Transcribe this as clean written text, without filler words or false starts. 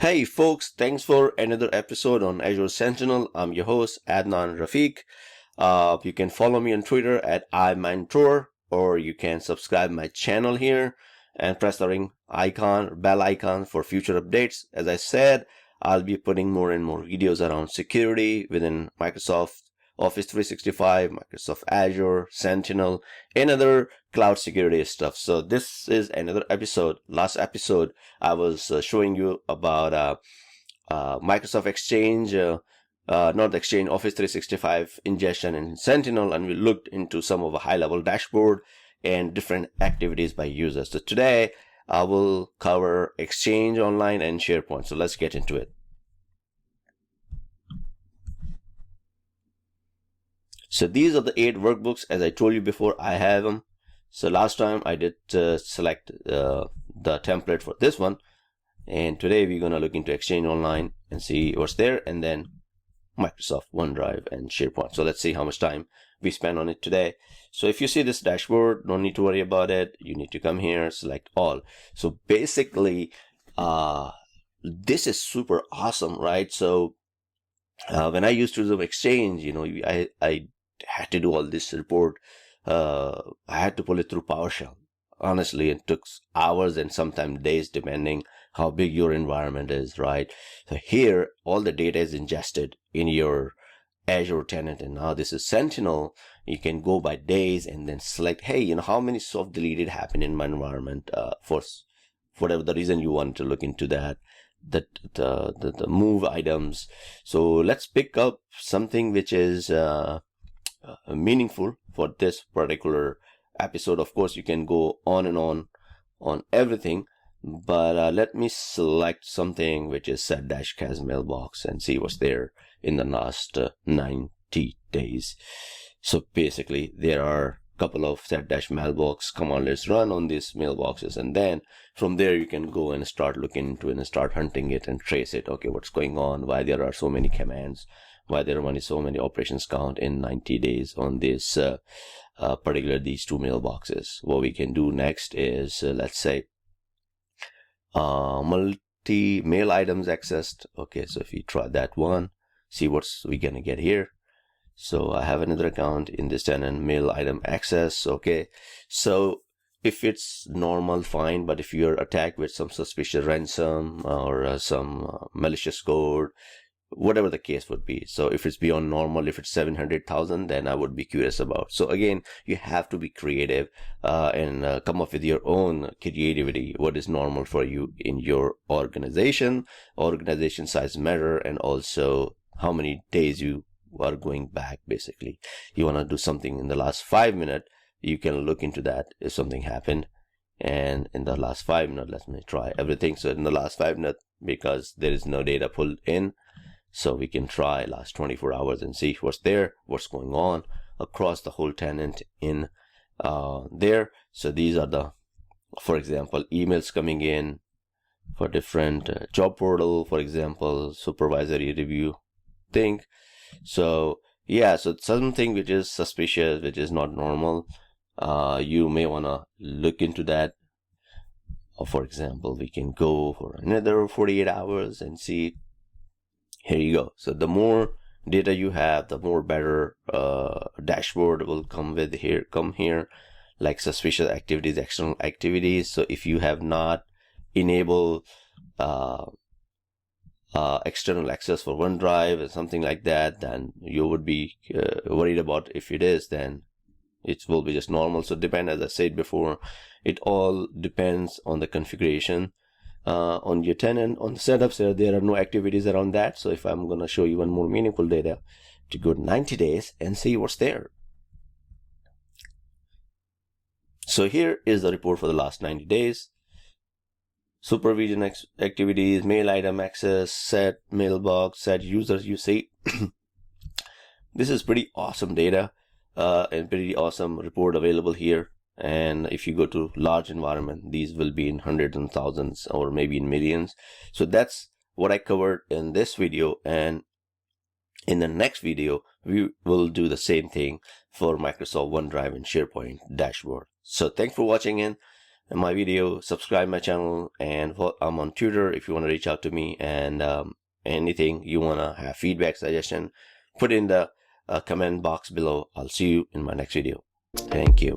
Hey folks, thanks for another episode on Azure Sentinel. I'm your host Adnan Rafiq. You can follow me on Twitter at iMindTour, or you can subscribe my channel here and press the ring icon, bell icon for future updates. As I said, I'll be putting more and more videos around security within Microsoft Office 365, Microsoft Azure, Sentinel, and other cloud security stuff. So this is another episode. Last episode, I was showing you about Microsoft Exchange, not Exchange, Office 365 ingestion in Sentinel, and we looked into some of a high-level dashboard and different activities by users. So today, I will cover Exchange Online and SharePoint. So let's get into it. So these are the 8 workbooks. As I told you before, I have them. So last time I did select the template for this one. And today we're going to look into Exchange Online and see what's there, and then Microsoft OneDrive and SharePoint. So let's see how much time we spend on it today. So if you see this dashboard, don't need to worry about it. You need to come here, select all. So basically, this is super awesome, right? So when I used to do Exchange, I had to do all this report. I had to pull it through PowerShell. Honestly, it took hours and sometimes days, depending how big your environment is, right? So here, all the data is ingested in your Azure tenant, and now this is Sentinel. You can go by days and then select, hey, how many soft deleted happened in my environment for whatever the reason you want to look into that. The move items. So let's pick up something which is meaningful for this particular episode. Of course, you can go on and on everything, but let me select something which is set-cas mailbox and see what's there in the last 90 days. So basically, there are a couple of set-mailbox commandlets run on these mailboxes, and then from there you can go and start looking into it and start hunting it and trace it. Okay, what's going on? Why there are so many commands? Why there are so many operations count in 90 days on this particular these 2 mailboxes? What we can do next is let's say multi mail items accessed. Okay, so if we try that one, see what's we gonna get here. So I have another account in this tenant, mail item access. Okay, so if it's normal, fine, but if you're attacked with some suspicious ransom or some malicious code, whatever the case would be. So if it's beyond normal, if it's 700,000, then I would be curious about. So again, you have to be creative and come up with your own creativity. What is normal for you in your organization size matter, and also how many days you are going back. Basically, you want to do something in the last 5 minutes, you can look into that if something happened. And in the last 5 minutes, let me try everything. So in the last 5 minutes, because there is no data pulled in, so we can try last 24 hours and see what's there, what's going on across the whole tenant in there. So these are the, for example, emails coming in for different job portal, for example, supervisory review thing. So yeah, so something which is suspicious, which is not normal, you may want to look into that. Or for example, we can go for another 48 hours and see. Here you go. So the more data you have, the more better dashboard will come with here. Come here, like suspicious activities, external activities. So if you have not enabled external access for OneDrive or something like that, then you would be worried about. If it is, then it will be just normal. So depend, as I said before, it all depends on the configuration. On your tenant, on the setups, there are no activities around that. So if I'm going to show you one more meaningful data, to go to 90 days and see what's there. So here is the report for the last 90 days. Supervision activities, mail item access, set mailbox, set users. You see, this is pretty awesome data and pretty awesome report available here. And if you go to large environment, these will be in hundreds and thousands or maybe in millions. So that's what I covered in this video. And in the next video, we will do the same thing for Microsoft OneDrive and SharePoint dashboard. So thanks for watching in. my video, subscribe my channel, and I'm on Twitter if you want to reach out to me, and anything you want to have feedback, suggestion, put in the comment box below. I'll see you in my next video. Thank you.